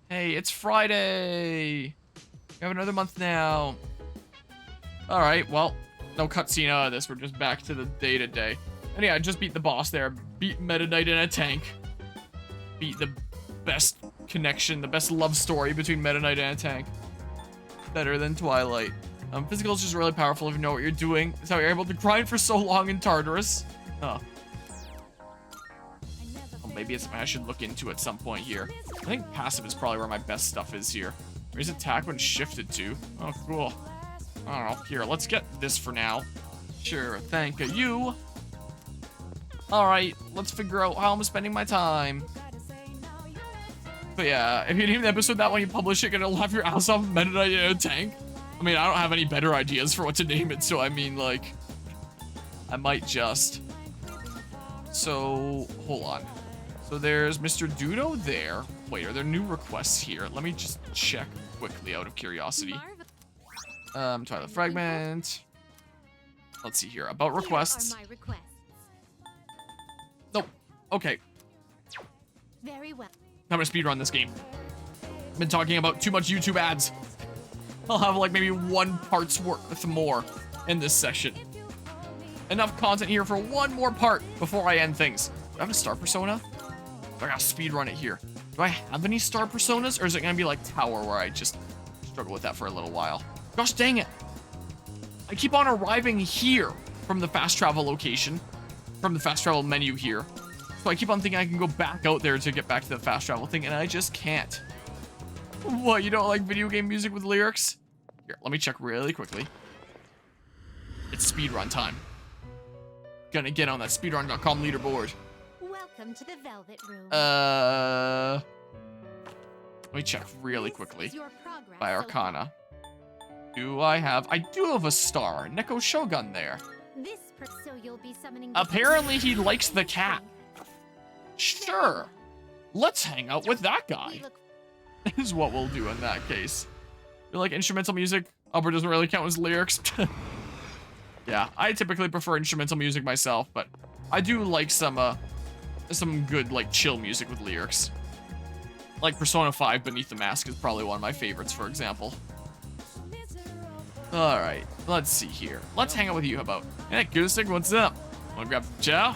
Hey, it's Friday. We have another month now. All right, well, no cutscene out of this. We're just back to the day-to-day. And yeah, I just beat the boss there. Beat Meta Knight in a tank. Beat the best connection, the best love story between Meta Knight and a tank. Better than Twilight. Physical is just really powerful if you know what you're doing. It's how you're able to grind for so long in Tartarus. Oh. Well, maybe it's something I should look into at some point here. I think passive is probably where my best stuff is here. Raise attack when shifted to. Oh, cool. I don't know. Here, let's get this for now. Sure, thank you. Alright, let's figure out how I'm spending my time. But yeah, if you name the episode that when you publish it, gonna laugh your ass off Meta Knight in a tank. I mean, I don't have any better ideas for what to name it, so I mean, like, I might just. So, hold on. So there's Mr. Dudo there. Wait, are there new requests here? Let me just check quickly out of curiosity. Twilight Fragment. Let's see here. About requests. Nope. Okay. Very well. I'm gonna speedrun this game. I've been talking about too much YouTube ads. I'll have like maybe one part's worth more in this session. Enough content here for one more part before I end things. Do I have a star persona? I gotta speedrun it here. Do I have any star personas, or is it gonna be like Tower where I just struggle with that for a little while? Gosh dang it. I keep on arriving here from the fast travel location, from the fast travel menu here. So I keep on thinking I can go back out there to get back to the fast travel thing, and I just can't. What, you don't like video game music with lyrics? Here, let me check really quickly. It's speedrun time. Gonna get on that speedrun.com leaderboard. Welcome to the Velvet Room. Let me check really quickly. Your progress By Arcana. Do I have a star. Neko Shogun there. So you'll be summoning Apparently he likes the cat. Sure. Let's hang out with that guy. Is what we'll do in that case. You like instrumental music? Upper doesn't really count as lyrics. Yeah, I typically prefer instrumental music myself, but I do like some good like chill music with lyrics. Like Persona 5 Beneath the Mask is probably one of my favorites, for example. All right, let's see here. Let's hang out with you. How about? Hey, Acoustic, what's up? Wanna grab some chow?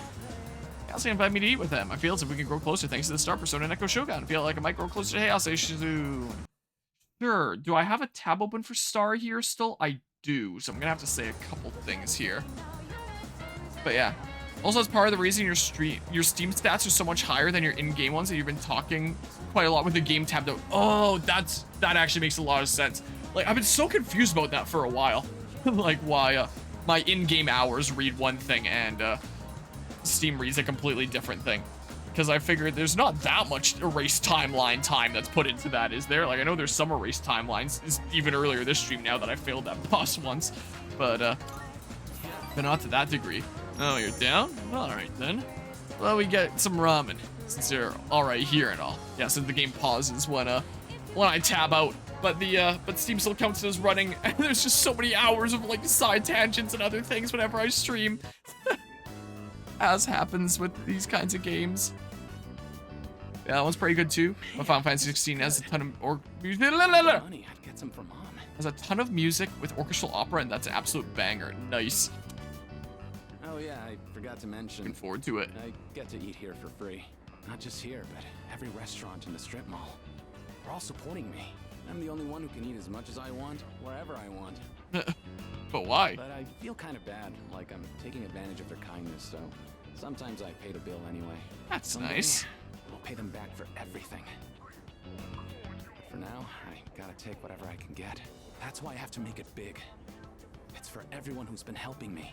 Hayase invited me to eat with him. I feel as if we can grow closer thanks to the Star Persona and Echo Shogun. I feel like I might grow closer to Hayase soon. Sure. Do I have a tab open for Star here still? I do. So I'm gonna have to say a couple things here. But yeah. Also, as part of the reason your Steam stats are so much higher than your in-game ones, that you've been talking quite a lot with the game tabbed out. Oh, that actually makes a lot of sense. Like, I've been so confused about that for a while. Like, why my in-game hours read one thing and Steam reads a completely different thing. Because I figured there's not that much erase timeline time that's put into that, is there? Like, I know there's some erase timelines, even earlier this stream now that I failed that boss once. But not to that degree. Oh, you're down? Alright then. Well, we get some ramen, since you're alright here and all. Yeah, since the game pauses when I tab out. But Steam still counts it as running, and there's just so many hours of like side tangents and other things whenever I stream. As happens with these kinds of games. Yeah, that one's pretty good too. But Final Fantasy 16 has a ton of has a ton of music with orchestral opera, and that's an absolute banger. Nice. Oh yeah, I forgot to mention. Looking forward to it. I get to eat here for free. Not just here, but every restaurant in the strip mall. They're all supporting me. I'm the only one who can eat as much as I want, wherever I want. But why? But I feel kind of bad, like I'm taking advantage of their kindness, so sometimes I pay the bill anyway. That's Someday, nice. I'll pay them back for everything. But for now, I gotta take whatever I can get. That's why I have to make it big. It's for everyone who's been helping me.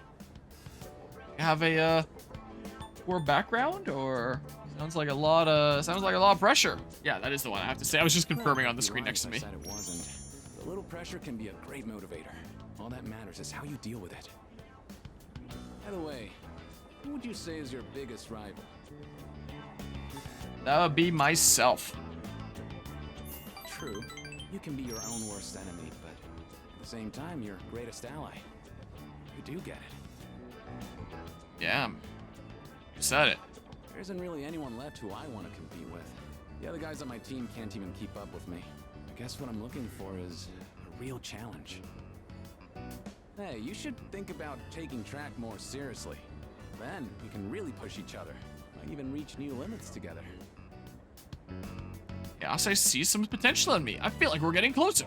Have a poor background, or sounds like a lot of pressure. Yeah, that is the one I have to say. I was just confirming on the screen next to me. I said it wasn't. A little pressure can be a great motivator. All that matters is how you deal with it. By the way, who would you say is your biggest rival? That would be myself. True, you can be your own worst enemy, but at the same time, your greatest ally. You do get it. Yeah, you said it. There isn't really anyone left who I want to compete with. The other guys on my team can't even keep up with me. I guess what I'm looking for is a real challenge. Hey, you should think about taking track more seriously. Then we can really push each other. Might even reach new limits together. Yes, I see some potential in me. I feel like we're getting closer.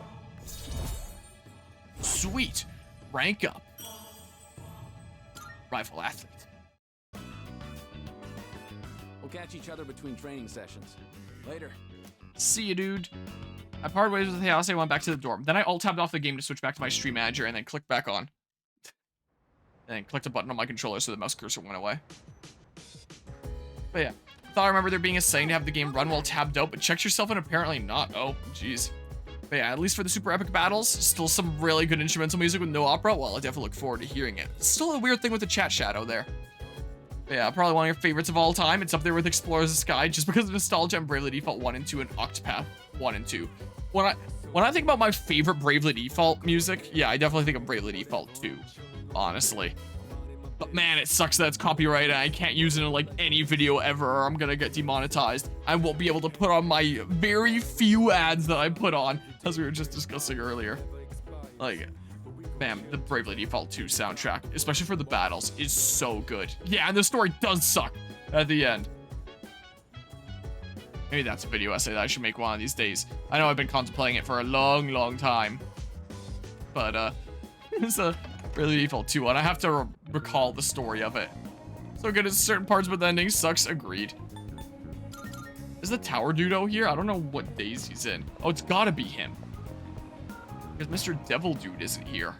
Sweet. Rank up. Rifle athlete. We'll catch each other between training sessions. Later. See you, dude. I parted ways with Hayase, went back to the dorm. Then I alt-tabbed off the game to switch back to my stream manager and then clicked back on. And clicked a button on my controller so the mouse cursor went away. But yeah. Thought I remember there being a setting to have the game run while tabbed out, but checked yourself and apparently not. Oh, jeez. But yeah, at least for the super epic battles, still some really good instrumental music with no opera. Well, I definitely look forward to hearing it. Still a weird thing with the chat shadow there. But yeah, probably one of your favorites of all time. It's up there with Explorers of the Sky just because of nostalgia and Bravely Default 1 and 2 and Octopath 1 and 2. When I think about my favorite Bravely Default music, yeah, I definitely think of Bravely Default 2, honestly. But man, it sucks that it's copyrighted and I can't use it in like any video ever or I'm gonna get demonetized. I won't be able to put on my very few ads that I put on, as we were just discussing earlier. Like, man, the Bravely Default 2 soundtrack, especially for the battles, is so good. Yeah, and the story does suck at the end. Maybe that's a video essay that I should make one of these days. I know I've been contemplating it for a long, long time. But, it's a Bravely Default 2 one. I have to recall the story of it. So good at certain parts, but the ending sucks. Agreed. Is the Tower Dudo here? I don't know what days he's in. Oh, it's gotta be him. Because Mr. Devil Dude isn't here.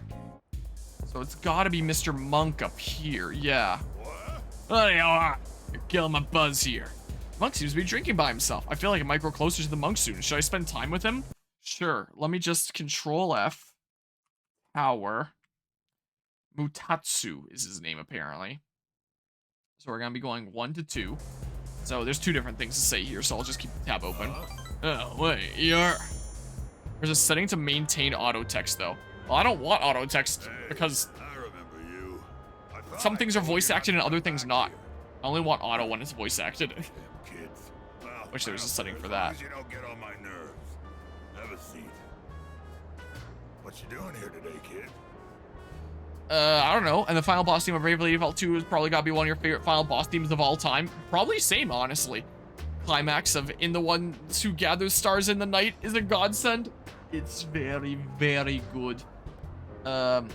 So it's gotta be Mr. Monk up here. Yeah. Hey, you're killing my buzz here. Monk seems to be drinking by himself. I feel like I might grow closer to the monk soon. Should I spend time with him? Sure. Let me just Control F. Tower. Mutatsu is his name, apparently. So we're gonna be going 1 to 2. So there's 2 different things to say here, so I'll just keep the tab open. Oh, wait, There's a setting to maintain auto text, though. Well, I don't want auto text because some things are voice acted and other things not. I only want auto when it's voice acted. Wish there was a setting for that. You don't get on my nerves. Have a seat. What you doing here today, kid? I don't know. And the final boss theme of Bravely Default 2 is probably gotta be one of your favorite final boss themes of all time. Probably same, honestly. Climax of In the One Who Gathers Stars in the Night is a godsend. It's very, very good. None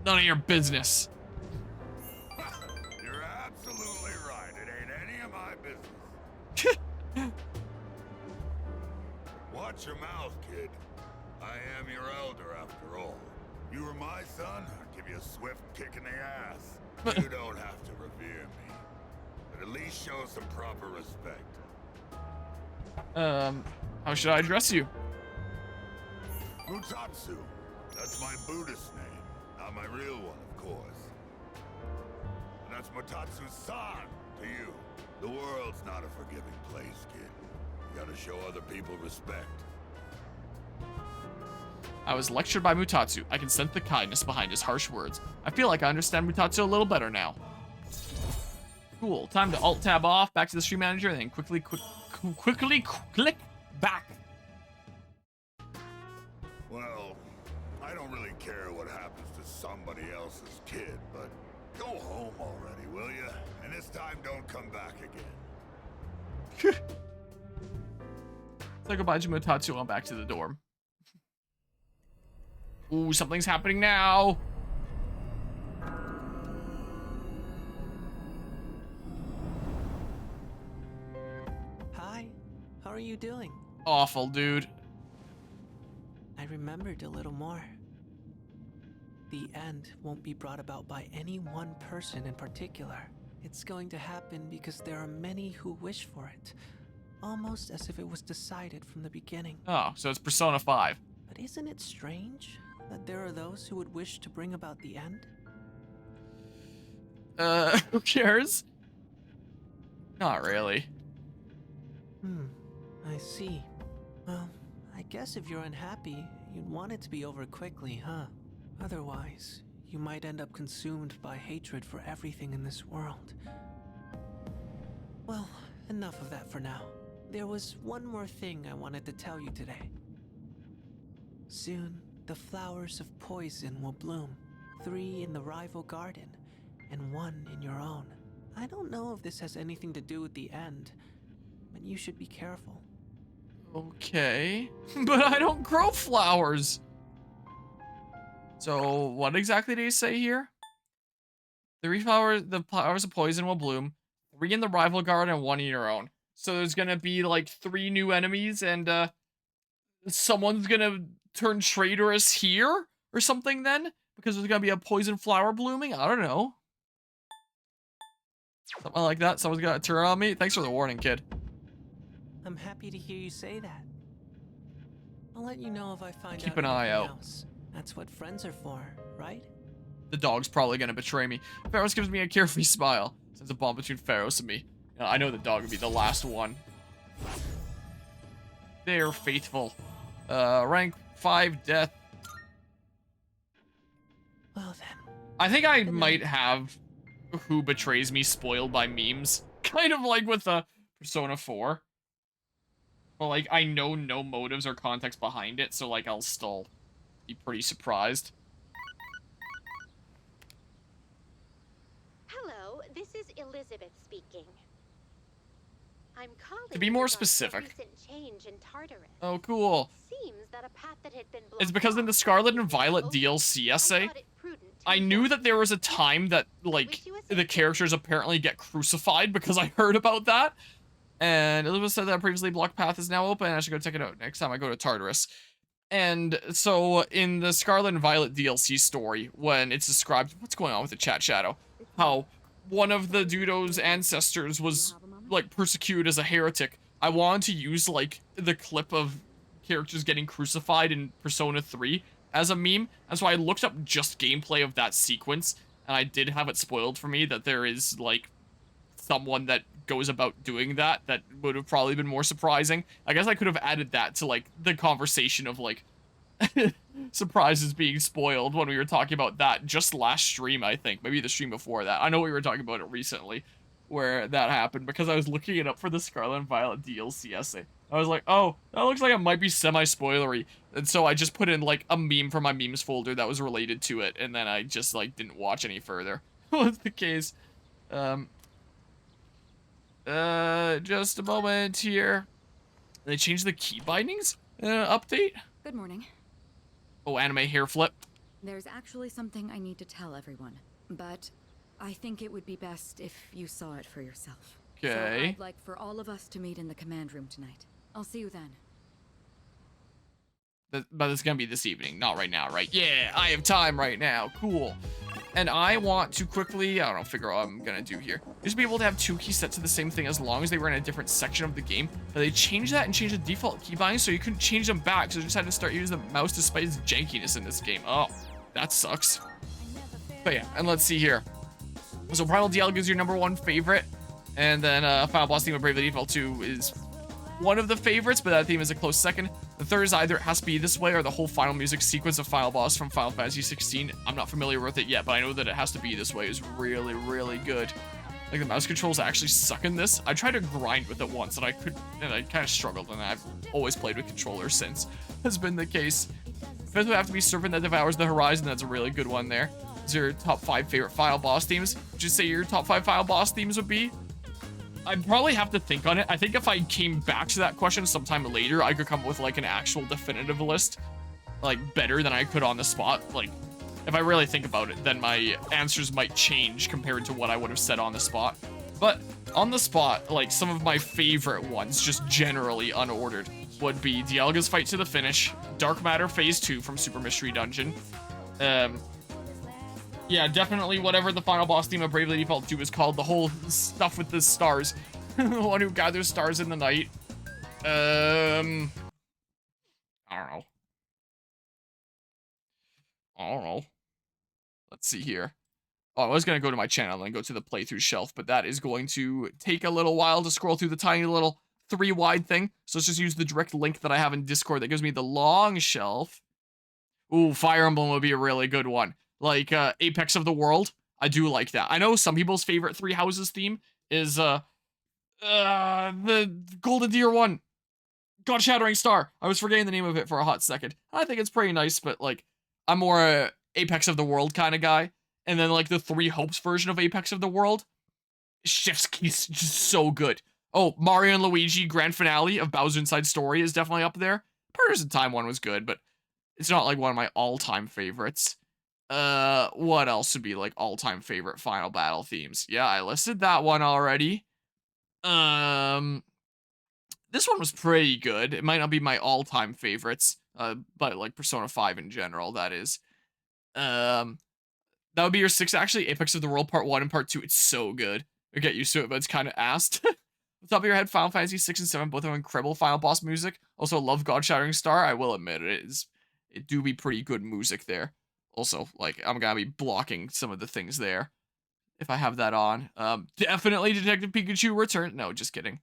of your business. You're absolutely right. It ain't any of my business. Watch your mouth, kid. I am your elder, after all. You were my son, I'd give you a swift kick in the ass. You don't have to revere me, but at least show some proper respect. How should I address you? Mutatsu. That's my Buddhist name, not my real one, of course. And that's Mutatsu-san to you. The world's not a forgiving place, kid. You gotta show other people respect. I was lectured by Mutatsu. I can sense the kindness behind his harsh words. I feel like I understand Mutatsu a little better now. Cool. Time to alt-tab off, back to the stream manager, and then quickly click back. Well, I don't really care what happens to somebody else's kid, but go home already, will you? And this time don't come back again. Say goodbye to Mutatsu and back to the dorm. Ooh, something's happening now. Hi, how are you doing? Awful, dude. I remembered a little more. The end won't be brought about by any one person in particular. It's going to happen because there are many who wish for it. Almost as if it was decided from the beginning. Oh, so it's Persona 5. But isn't it strange that there are those who would wish to bring about the end? Who cares? Not really. I see. Well, I guess if you're unhappy, you'd want it to be over quickly, huh? Otherwise, you might end up consumed by hatred for everything in this world. Well, enough of that for now. there was one more thing I wanted to tell you today. Soon, the flowers of poison will bloom. 3 in the rival garden, and 1 in your own. I don't know if this has anything to do with the end, but you should be careful. Okay. But I don't grow flowers. So what exactly did he say here? The flowers of poison will bloom. 3 in the rival garden and 1 in your own. So there's gonna be like 3 new enemies and someone's gonna turn traitorous here or something then? Because there's gonna be a poison flower blooming? I don't know. Something like that. Someone's gonna turn on me. Thanks for the warning, kid. I'm happy to hear you say that. I'll let you know if I find Keep out an eye anything out. else. That's what friends are for, right? The dog's probably gonna betray me. Pharos gives me a carefree smile. Sends a bond between Pharos and me. I know the dog would be the last one. They're faithful. Rank 5 death. Well then. I think I might have who betrays me spoiled by memes. Kind of like with Persona 4. But like, I know no motives or context behind it, so like, I'll still be pretty surprised. Hello, this is Elizabeth speaking. I'm calling To be more because of the specific. recent change in Tartarus. Oh, cool. Seems that a path that had been It's blocked because in the off Scarlet is and now Violet open. DLC essay, thought it prudent to I knew inform that there was a you. time that, like, Wish you a the safe characters apparently get crucified because I heard about that. And Elizabeth said that previously blocked path is now open. I should go check it out next time I go to Tartarus. And so in the Scarlet and Violet DLC story, when it's described, what's going on with the chat shadow? How one of the Dudo's ancestors was, like, persecuted as a heretic. I wanted to use, like, the clip of characters getting crucified in Persona 3 as a meme. And so I looked up just gameplay of that sequence, and I did have it spoiled for me that there is, like, someone that goes about doing that would have probably been more surprising. I guess I could have added that to, like, the conversation of, like, surprises being spoiled when we were talking about that just last stream, I think. Maybe the stream before that. I know we were talking about it recently, where that happened, because I was looking it up for the Scarlet and Violet DLC essay. I was like, oh, that looks like it might be semi-spoilery. And so I just put in, like, a meme from my memes folder that was related to it, and then I just, like, didn't watch any further. Was the case. Just a moment here. They changed the key bindings? Update? Good morning. Oh, anime hair flip. There's actually something I need to tell everyone, but I think it would be best if you saw it for yourself. So Okay. I'd like for all of us to meet in the command room tonight. I'll see you then. But it's gonna be this evening, not right now, right? Yeah, I have time right now. Cool. And I want to quickly, I don't know, figure out what I'm gonna do here. Just be able to have 2 keys set to the same thing as long as they were in a different section of the game. But they changed that and changed the default keybinds so you couldn't change them back. So you just had to start using the mouse despite its jankiness in this game. Oh, that sucks. But yeah, and let's see here. So Primal Dialga is your #1 favorite. And then Final Boss Theme of Bravely Default 2 is one of the favorites, but that theme is a close second. The third is either it has to be this way or the whole final music sequence of Final Boss from Final Fantasy 16. I'm not familiar with it yet, but I know that it has to be this way. It's really, really good. Like, the mouse controls actually suck in this. I tried to grind with it once, and I kind of struggled, and I've always played with controllers since. Has been the case. Fifth would have to be Serpent That Devours the Horizon. That's a really good one there. These are your top 5 favorite Final Boss themes. Would you say your top 5 Final Boss themes would be? I'd probably have to think on it. I think if I came back to that question sometime later, I could come up with, like, an actual definitive list, like, better than I could on the spot. Like, if I really think about it, then my answers might change compared to what I would have said on the spot. But on the spot, like, some of my favorite ones, just generally unordered, would be Dialga's Fight to the Finish, Dark Matter Phase 2 from Super Mystery Dungeon. Yeah, definitely whatever the final boss theme of Bravely Default 2 is called, the whole stuff with the stars. The one who gathers stars in the night. I don't know. Let's see here. Oh, I was going to go to my channel and go to the playthrough shelf, but that is going to take a little while to scroll through the tiny little 3-wide thing. So let's just use the direct link that I have in Discord that gives me the long shelf. Ooh, Fire Emblem would be a really good one. Like, Apex of the World. I do like that. I know some people's favorite Three Houses theme is, The Golden Deer one. God Shattering Star. I was forgetting the name of it for a hot second. I think it's pretty nice, but like, I'm more a Apex of the World kind of guy. And then like the Three Hopes version of Apex of the World. Chef's Kiss, just so good. Oh, Mario and Luigi Grand Finale of Bowser Inside Story is definitely up there. Partners in Time one was good, but it's not like one of my all-time favorites. What else would be like all-time favorite Final Battle themes? Yeah, I listed that one already. This one was pretty good. It might not be my all-time favorites, but like Persona 5 in general, that is. That would be your 6, actually. Apex of the World Part 1 and Part 2. It's so good. I get used to it, but it's kind of assed. On top of your head, Final Fantasy 6 and 7 both have incredible final boss music. Also, love God Shattering Star. I will admit it do be pretty good music there. Also, like, I'm gonna be blocking some of the things there if I have that on. Definitely Detective Pikachu Return. No, just kidding.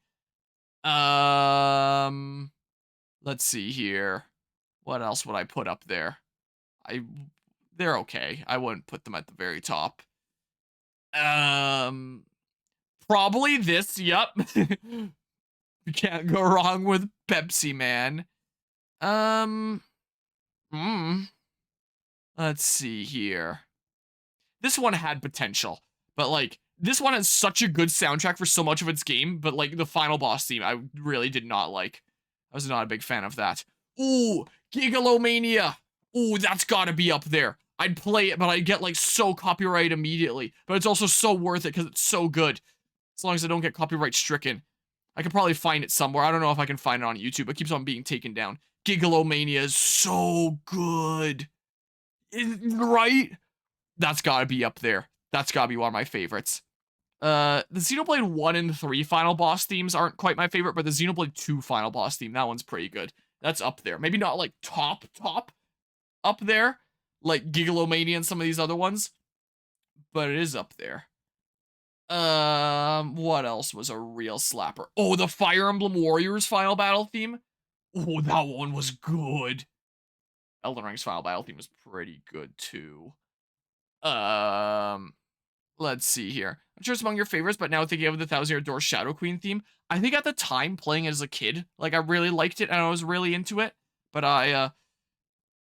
Let's see here. What else would I put up there? They're okay. I wouldn't put them at the very top. Probably this. Yep. You can't go wrong with Pepsi Man. Let's see here. This one had potential, but like this one has such a good soundtrack for so much of its game, but like the final boss theme, I really did not like. I was not a big fan of that. Ooh, Gigalomania. Ooh, that's gotta be up there. I'd play it, but I'd get like so copyright immediately. But it's also so worth it because it's so good. As long as I don't get copyright stricken. I could probably find it somewhere. I don't know if I can find it on YouTube. It keeps on being taken down. Gigalomania is so good. Right? That's gotta be up there. That's gotta be one of my favorites. The Xenoblade 1 and 3 final boss themes aren't quite my favorite, but the Xenoblade 2 final boss theme, that one's pretty good. That's up there. Maybe not like top up there, like Gigalomania and some of these other ones, but it is up there. What else was a real slapper? Oh, the Fire Emblem Warriors final battle theme. Oh, that one was good. Elden Ring's final battle theme was pretty good too. Let's see here. I'm sure it's among your favorites, but now thinking of the Thousand Year Door Shadow Queen theme, I think at the time playing it as a kid, like I really liked it and I was really into it, but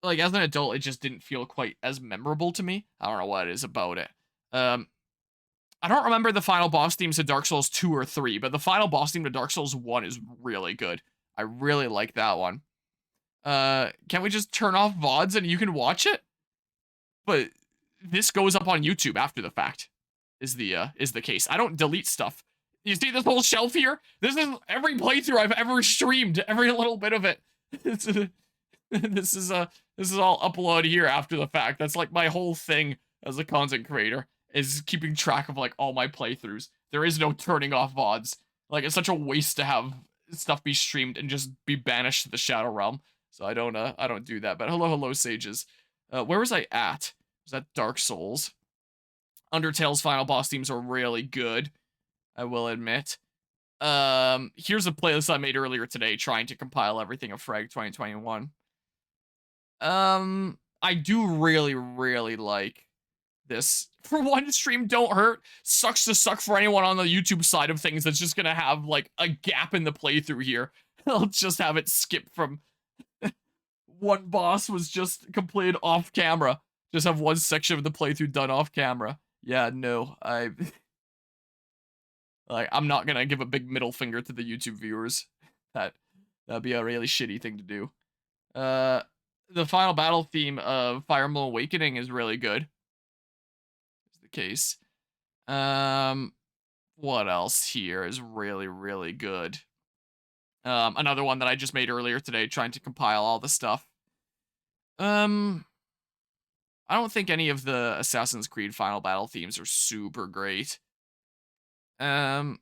like as an adult, it just didn't feel quite as memorable to me. I don't know what it is about it. I don't remember the final boss themes to Dark Souls 2 or 3, but the final boss theme to Dark Souls 1 is really good. I really like that one. Can't we just turn off VODs and you can watch it? But this goes up on YouTube after the fact, is the case. I don't delete stuff. You see this whole shelf here? This is every playthrough I've ever streamed, every little bit of it. This is all uploaded here after the fact. That's like my whole thing as a content creator, is keeping track of like all my playthroughs. There is no turning off VODs. Like, it's such a waste to have stuff be streamed and just be banished to the Shadow Realm. So I don't do that. But hello sages. Where was I at? Was that Dark Souls? Undertale's final boss themes are really good, I will admit. Here's a playlist I made earlier today trying to compile everything of Frag 2021. I do really like this. For one, stream Don't Hurt sucks to suck for anyone on the YouTube side of things that's just gonna have like a gap in the playthrough here. I'll just have it skip from one boss was just completed off camera. Just have one section of the playthrough done off camera. Yeah, no, I'm not gonna give a big middle finger to the YouTube viewers. That'd be a really shitty thing to do. The final battle theme of Fire Emblem Awakening is really good. Is the case. What else here is really good? Another one that I just made earlier today, trying to compile all the stuff. I don't think any of the Assassin's Creed final battle themes are super great. I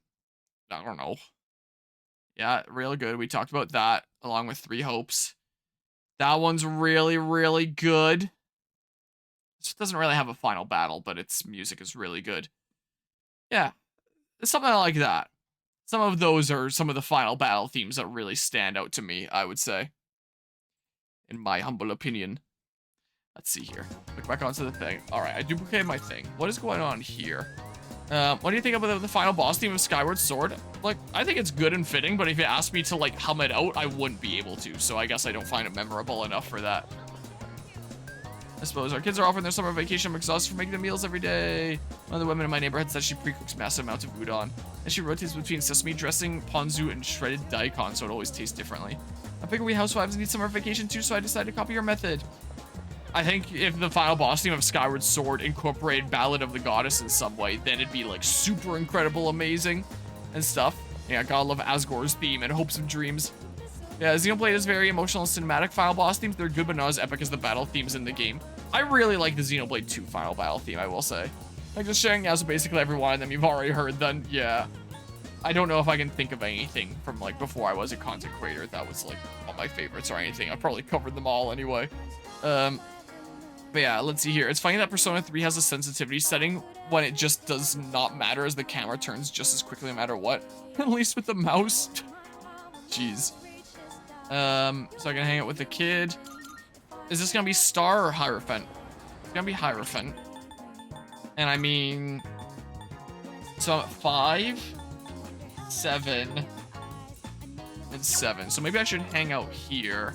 don't know. Yeah, really good. We talked about that along with Three Hopes. That one's really good. It doesn't really have a final battle, but its music is really good. Yeah, it's something like that. Some of those are some of the final battle themes that really stand out to me, I would say. In my humble opinion. Let's see here. Click back onto the thing. Alright, I duplicated my thing. What is going on here? What do you think about the final boss theme of Skyward Sword? Like, I think it's good and fitting, but if you asked me to, like, hum it out, I wouldn't be able to, so I guess I don't find it memorable enough for that. I suppose our kids are off on their summer vacation. I'm exhausted from making the meals every day. One of the women in my neighborhood says she pre-cooks massive amounts of udon, and she rotates between sesame dressing, ponzu, and shredded daikon, so it always tastes differently. I figure we housewives need summer vacation too, so I decided to copy your method. I think if the final boss theme of Skyward Sword incorporated Ballad of the Goddess in some way, then it'd be like super incredible, amazing, and stuff. Yeah, gotta love Asgore's theme and Hopes of Dreams. Yeah, Xenoblade is very emotional and cinematic final boss themes. They're good, but not as epic as the battle themes in the game. I really like the Xenoblade 2 final battle theme, I will say. Like, just sharing out, so basically every one of them you've already heard, then, yeah. I don't know if I can think of anything from, like, before I was a content creator that was, like, all my favorites or anything. I've probably covered them all anyway. But yeah, let's see here. It's funny that Persona 3 has a sensitivity setting when it just does not matter as the camera turns just as quickly no matter what. At least with the mouse. Jeez. So I can hang out with the kid. Is this gonna be Star or Hierophant? It's gonna be Hierophant. And I mean... So I'm at 5, 7, and 7. So maybe I should hang out here.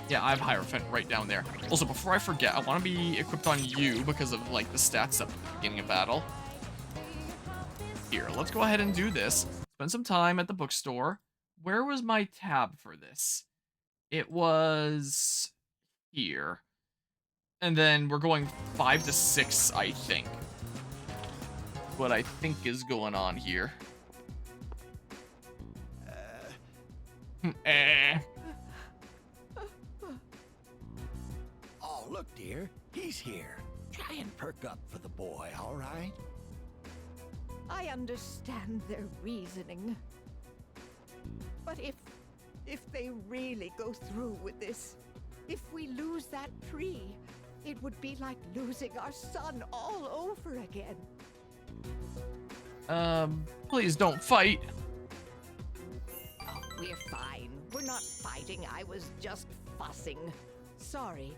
Yeah, I have Hierophant right down there. Also, before I forget, I want to be equipped on you because of, like, the stats at the beginning of battle. Here, let's go ahead and do this. Spend some time at the bookstore. Where was my tab for this? It was here. And then we're going 5 to 6, I think. What I think is going on here. Oh, look, dear. He's here. Try and perk up for the boy, all right? I understand their reasoning. But if they really go through with this, if we lose that tree, it would be like losing our son all over again. Please don't fight. Oh, we're fine. We're not fighting. I was just fussing. Sorry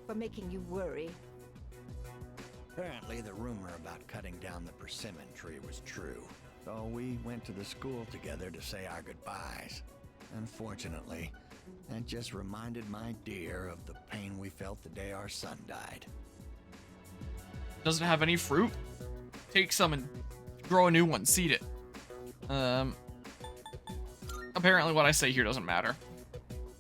for making you worry. Apparently the rumor about cutting down the persimmon tree was true. So we went to the school together to say our goodbyes. Unfortunately, that just reminded my dear of the pain we felt the day our son died. Doesn't have any fruit? Take some and grow a new one. Seed it. Apparently what I say here doesn't matter.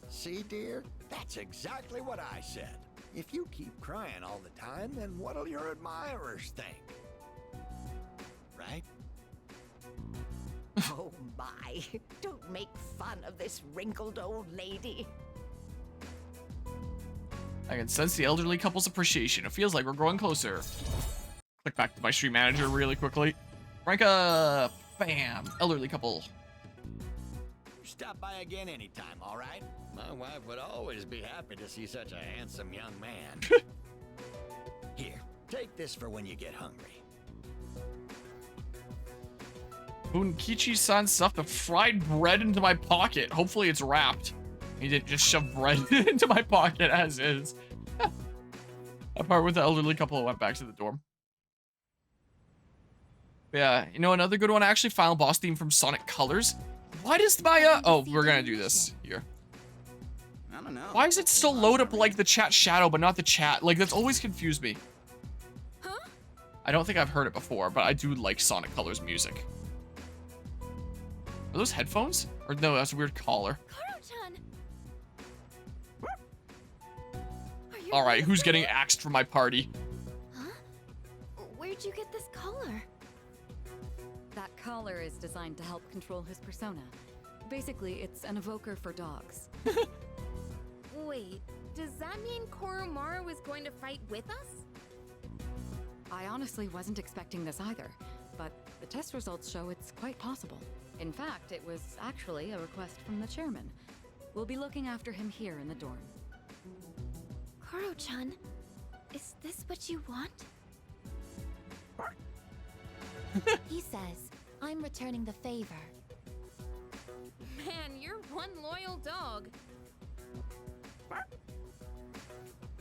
See, dear? That's exactly what I said. If you keep crying all the time, then what'll your admirers think? Right? Oh my, don't make fun of this wrinkled old lady. I can sense the elderly couple's appreciation. It feels like we're growing closer. Click back to my stream manager really quickly. Rank up! Bam! Elderly couple. Stop by again anytime, all right? My wife would always be happy to see such a handsome young man. Here, take this for when you get hungry. Bunkichi-san stuffed the fried bread into my pocket. Hopefully it's wrapped. He didn't just shove bread into my pocket as is. Apart with the elderly couple who went back to the dorm. Yeah, you know another good one actually? Final boss theme from Sonic Colors. Why does my oh, we're gonna do this here. I don't know. Why is it still load up like the chat shadow but not the chat? Like that's always confused me. Huh? I don't think I've heard it before, but I do like Sonic Colors music. Are those headphones? Or no, that's a weird collar. All right, who's getting axed from my party? Huh? Where'd you get this collar? That collar is designed to help control his persona. Basically, it's an evoker for dogs. Wait, does that mean Koromaru was going to fight with us? I honestly wasn't expecting this either, but the test results show it's quite possible. In fact, it was actually a request from the chairman. We'll be looking after him here in the dorm. Koro-chan, is this what you want? He says, I'm returning the favor. Man, you're one loyal dog.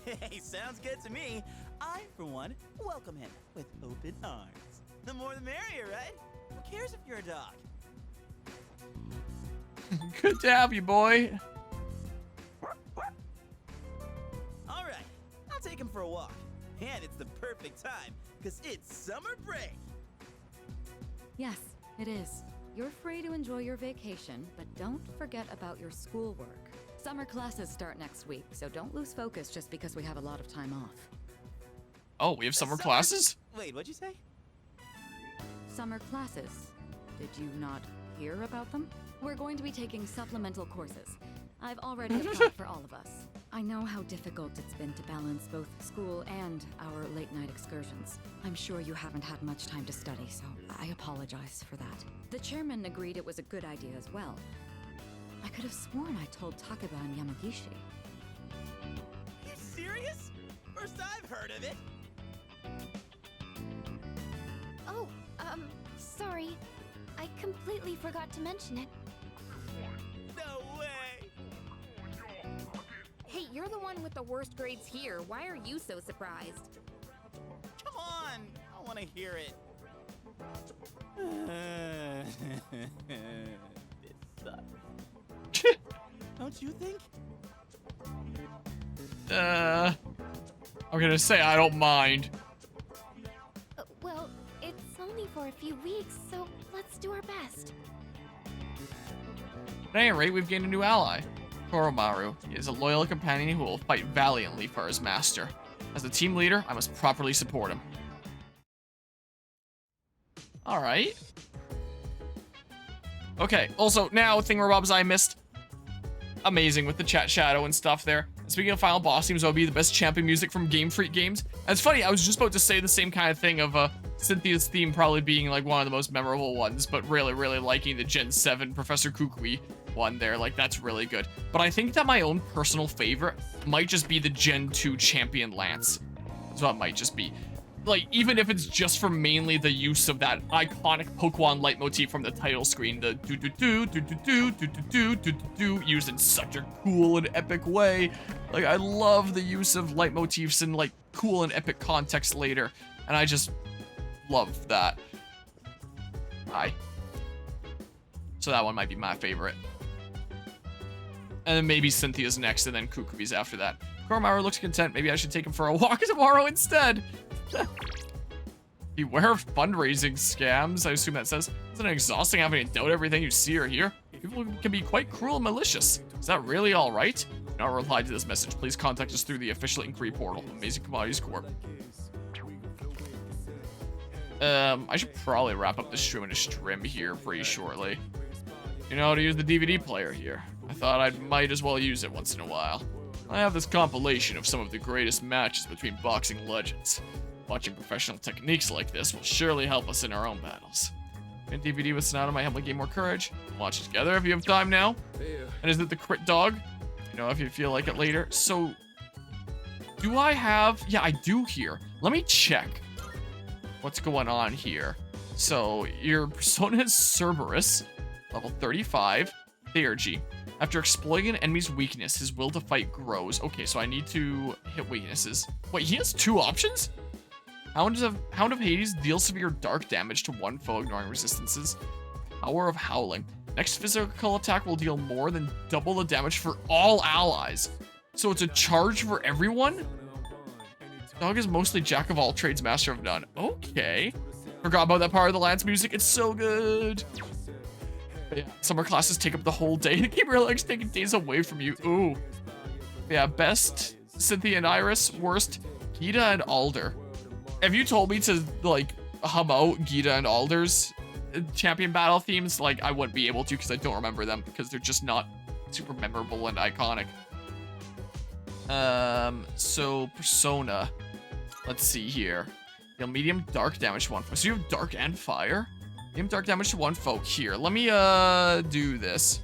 Hey, sounds good to me. I, for one, welcome him with open arms. The more the merrier, right? Who cares if you're a dog? Good to have you, boy. All right, I'll take him for a walk. And it's the perfect time, because it's summer break. Yes, it is. You're free to enjoy your vacation, but don't forget about your schoolwork. Summer classes start next week, so don't lose focus just because we have a lot of time off. Oh, we have summer classes? Wait, what'd you say? Summer classes. Did you not hear about them? We're going to be taking supplemental courses. I've already applied for all of us. I know how difficult it's been to balance both school and our late-night excursions. I'm sure you haven't had much time to study, so I apologize for that. The chairman agreed it was a good idea as well. I could have sworn I told Takeba and Yamagishi. You serious? First I've heard of it. Oh, sorry. I completely forgot to mention it. No way! Hey, you're the one with the worst grades here. Why are you so surprised? Come on! I want to hear it. This sucks. Don't you think? I'm gonna say I don't mind. Well, it's only for a few weeks, so let's do our best. At any rate, we've gained a new ally. Koromaru. He is a loyal companion who will fight valiantly for his master. As the team leader, I must properly support him. Alright. Okay, also, now, Thingamabobs I missed. Amazing with the chat shadow and stuff there. Speaking of final boss themes, that would be the best champion music from Game Freak games. And it's funny, I was just about to say the same kind of thing of Cynthia's theme probably being like one of the most memorable ones, but really, really liking the Gen 7 Professor Kukui one there. Like, that's really good. But I think that my own personal favorite might just be the Gen 2 Champion Lance. That's what it might just be. Like, even if it's just for mainly the use of that iconic Pokemon leitmotif from the title screen, the do-do-do, used in such a cool and epic way. Like, I love the use of leitmotifs in, like, cool and epic context later, and I just love that. So that one might be my favorite. And then maybe Cynthia's next, and then Kukui's after that. Koromaru looks content. Maybe I should take him for a walk tomorrow instead. Beware of fundraising scams, I assume that says. Isn't it exhausting having to doubt everything you see or hear? People can be quite cruel and malicious. Is that really alright? Do not reply to this message. Please contact us through the official inquiry portal, Amazing Commodities Corp. I should probably wrap up the stream in a stream here pretty shortly. You know how to use the DVD player here. I thought I might as well use it once in a while. I have this compilation of some of the greatest matches between boxing legends. Watching professional techniques like this will surely help us in our own battles. And DVD with Sonata might help me gain more courage. Watch it together if you have time now. And is it the crit dog? You know, if you feel like it later. So, do I have... Yeah, I do here. Let me check what's going on here. So, your persona is Cerberus, level 35, Theurgy. After exploiting an enemy's weakness, his will to fight grows. Okay, so I need to hit weaknesses. Wait, he has two options? Hound of Hades deals severe dark damage to one foe, ignoring resistances. Power of Howling. Next physical attack will deal more than double the damage for all allies. So it's a charge for everyone? Dog is mostly jack of all trades, master of none. Okay. Forgot about that part of the Lance music. It's so good. But yeah, summer classes take up the whole day. The game really likes taking days away from you. Ooh. Yeah, best Cynthia and Iris. Worst Gita and Alder. If you told me to, like, hum out Gita and Alder's champion battle themes, like, I wouldn't be able to because I don't remember them because they're just not super memorable and iconic. So, Persona. Let's see here. Deal medium dark damage to one foe. So you have dark and fire? Medium dark damage to one foe. Here, let me, do this.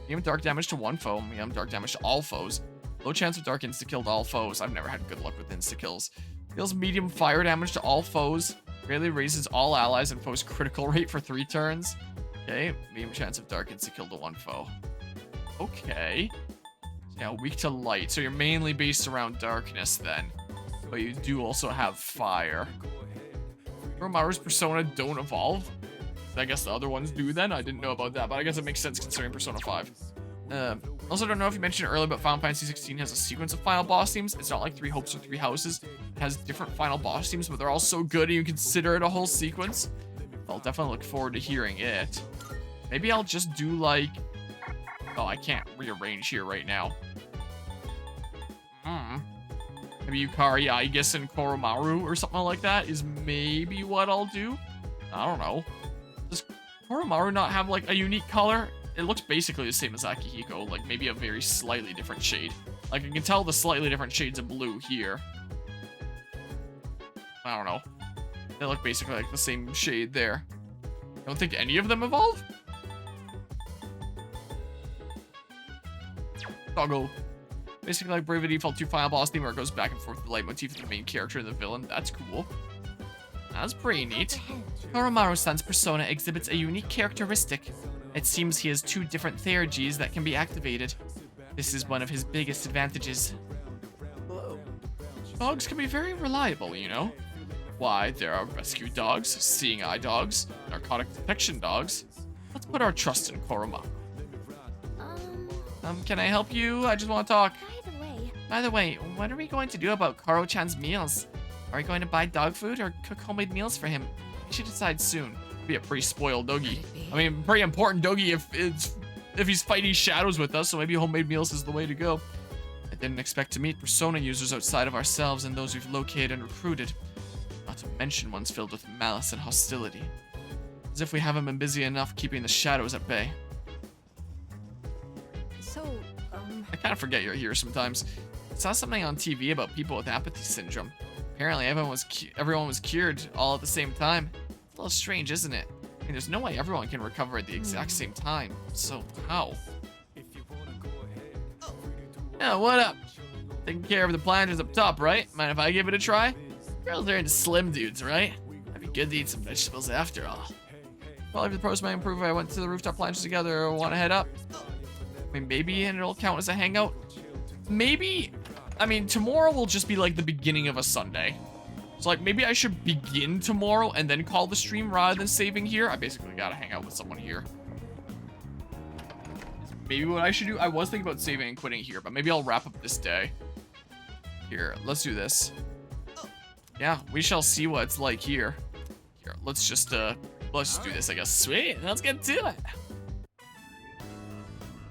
Medium dark damage to one foe. Medium dark damage to all foes. Low chance of dark insta-kill to all foes. I've never had good luck with insta-kills. Deals medium fire damage to all foes. Greatly raises all allies and foes' critical rate for 3 turns. Okay, medium chance of dark insta-kill to one foe. Okay. Yeah, weak to light. So you're mainly based around darkness then. But you do also have fire. Koromaru's persona don't evolve. I guess the other ones do then. I didn't know about that, but I guess it makes sense considering Persona 5. Also, don't know if you mentioned earlier, but Final Fantasy 16 has a sequence of final boss themes. It's not like 3 Hopes or 3 Houses. It has different final boss themes, but they're all so good you consider it a whole sequence. I'll definitely look forward to hearing it. Maybe I'll just do like... Oh, I can't rearrange here right now. Maybe Yukari, Aigis, and Koromaru or something like that is maybe what I'll do. I don't know. Does Koromaru not have like a unique color? It looks basically the same as Akihiko, like maybe a very slightly different shade. Like I can tell the slightly different shades of blue here. I don't know. They look basically like the same shade there. I don't think any of them evolve. Doggo. Basically like Brave Default 2 final boss theme where it goes back and forth with the leitmotif of the main character and the villain. That's cool. That's pretty neat. Koromaru-san's persona exhibits a unique characteristic. It seems he has 2 different theurgies that can be activated. This is one of his biggest advantages. Dogs can be very reliable, you know. Why, there are rescue dogs, seeing eye dogs, narcotic detection dogs. Let's put our trust in Koromaru. Can I help you? I just want to talk. By the way, what are we going to do about Karo-chan's meals? Are we going to buy dog food or cook homemade meals for him? We should decide soon. Be a pretty spoiled doggy. I mean, pretty important doggy if he's fighting shadows with us, so maybe homemade meals is the way to go. I didn't expect to meet Persona users outside of ourselves and those we've located and recruited. Not to mention ones filled with malice and hostility. As if we haven't been busy enough keeping the shadows at bay. I kind of forget you're here sometimes. I saw something on TV about people with apathy syndrome. Apparently everyone was cured all at the same time. It's a little strange, isn't it? I mean, there's no way everyone can recover at the exact same time. So, how? Yeah, what up? Taking care of the planters up top, right? Mind if I give it a try? Girls are into slim dudes, right? I'd be good to eat some vegetables after all. Well, if the pros might improve if I went to the rooftop planters together or want to head up. I mean, maybe it'll count as a hangout. Maybe, I mean, tomorrow will just be like the beginning of a Sunday. So like, maybe I should begin tomorrow and then call the stream rather than saving here. I basically gotta hang out with someone here. Maybe what I should do, I was thinking about saving and quitting here, but maybe I'll wrap up this day. Here, let's do this. Yeah, we shall see what it's like here. Here, let's just do this, I guess. Sweet, let's get to it.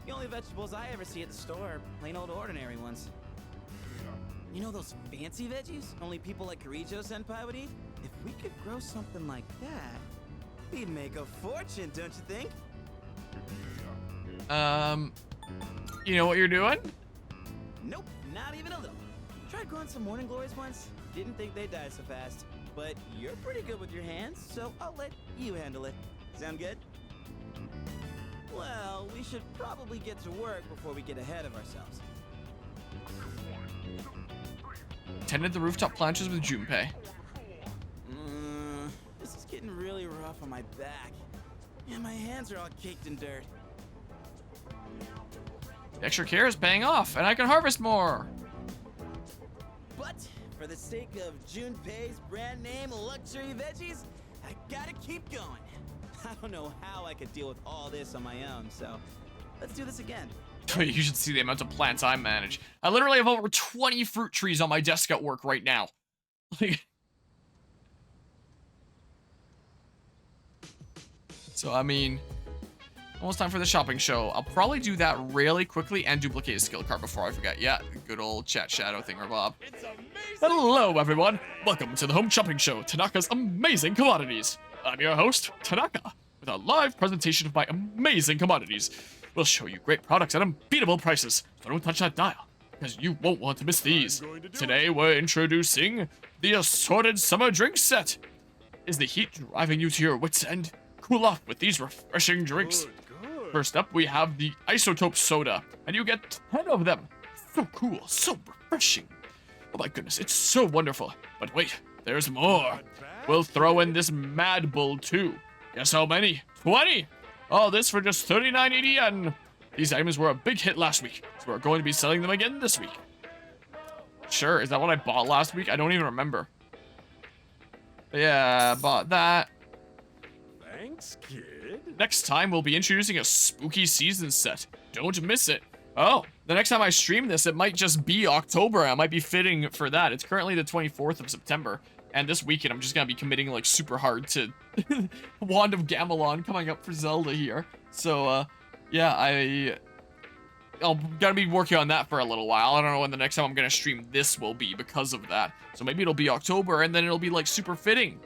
The only vegetables I ever see at the store are plain old ordinary ones. You know those fancy veggies only people like Kirijo-senpai would eat? If we could grow something like that, we'd make a fortune, don't you think? You know what you're doing? Nope, not even a little. Tried growing some morning glories once. Didn't think they'd die so fast. But you're pretty good with your hands, so I'll let you handle it. Sound good? Well, we should probably get to work before we get ahead of ourselves. Tended the rooftop planches with Junpei. This is getting really rough on my back. And my hands are all caked in dirt. The extra care is paying off, and I can harvest more. But for the sake of Junpei's brand name luxury veggies, I gotta keep going. I don't know how I could deal with all this on my own, so let's do this again. You should see the amount of plants I manage. I literally have over 20 fruit trees on my desk at work right now. So, I mean, almost time for the shopping show. I'll probably do that really quickly and duplicate a skill card before I forget. Yeah, good old chat shadow thingamabob. Hello, everyone. Welcome to the home shopping show, Tanaka's Amazing Commodities. I'm your host, Tanaka, with a live presentation of my amazing commodities. We'll show you great products at unbeatable prices, so don't touch that dial, because you won't want to miss these. Today, we're introducing the Assorted Summer Drink Set. Is the heat driving you to your wits' end? Cool off with these refreshing drinks. First up, we have the Isotope Soda, and you get 10 of them. So cool, so refreshing. Oh my goodness, it's so wonderful. But wait, there's more. We'll throw in this Mad Bull too. Guess how many? 20! All this for just 39.80 yen. These items were a big hit last week, so we're going to be selling them again this week. Sure, is that what I bought last week? I don't even remember. Yeah, bought that. Thanks, kid. Next time, we'll be introducing a spooky season set. Don't miss it. Oh, the next time I stream this, it might just be October. I might be fitting for that. It's currently the 24th of September. And this weekend, I'm just gonna be committing, like, super hard to Wand of Gamelon coming up for Zelda here. So, yeah, I'm gonna be working on that for a little while. I don't know when the next time I'm gonna stream this will be because of that. So maybe it'll be October, and then it'll be, like, super fitting.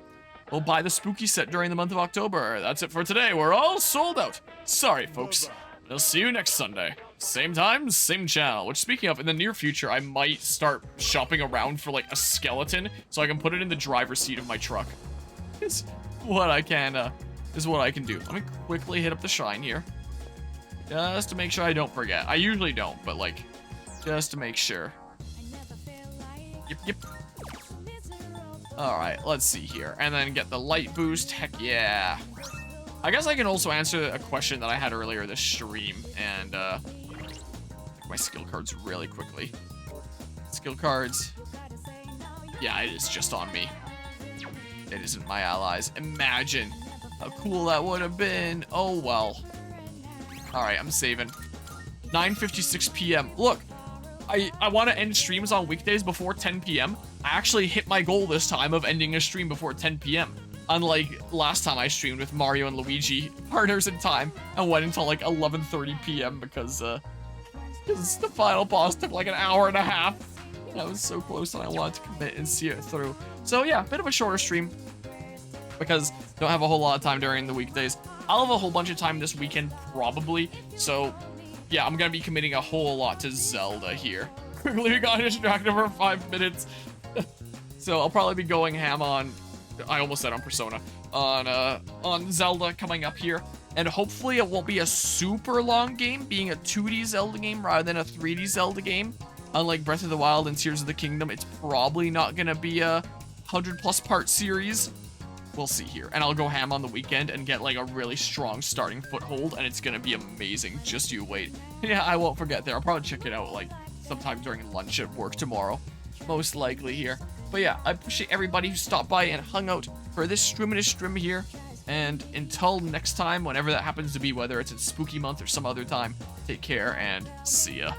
We'll buy the spooky set during the month of October. That's it for today. We're all sold out. Sorry, folks. I'll see you next Sunday. Same time, same channel. Which, speaking of, in the near future, I might start shopping around for, like, a skeleton so I can put it in the driver's seat of my truck. Is what I can do. Let me quickly hit up the shrine here. Just to make sure I don't forget. I usually don't, but, like, just to make sure. Yep. Alright, let's see here. And then get the light boost. Heck yeah. I guess I can also answer a question that I had earlier this stream. And, check my skill cards really quickly. Skill cards. Yeah, it is just on me. It isn't my allies. Imagine how cool that would have been. Oh, well. Alright, I'm saving. 9:56 p.m. Look, I want to end streams on weekdays before 10 p.m. I actually hit my goal this time of ending a stream before 10 p.m. Unlike last time I streamed with Mario and Luigi, partners in time, and went until like 11:30 p.m. because the final boss took like an hour and a half. That was so close and I wanted to commit and see it through. So yeah, bit of a shorter stream because don't have a whole lot of time during the weekdays. I'll have a whole bunch of time this weekend, probably. So, yeah, I'm gonna be committing a whole lot to Zelda here. Quickly, we got distracted for 5 minutes. So I'll probably be going ham on, I almost said on Persona, on Zelda coming up here. And hopefully it won't be a super long game, being a 2D Zelda game rather than a 3D Zelda game. Unlike Breath of the Wild and Tears of the Kingdom, it's probably not gonna be a 100+ part series. We'll see here. And I'll go ham on the weekend and get like a really strong starting foothold, and it's gonna be amazing. Just you wait. Yeah, I won't forget there. I'll probably check it out like sometime during lunch at work tomorrow. Most likely here. But yeah, I appreciate everybody who stopped by and hung out for this stream here. And until next time, whenever that happens to be, whether it's in Spooky Month or some other time, take care and see ya.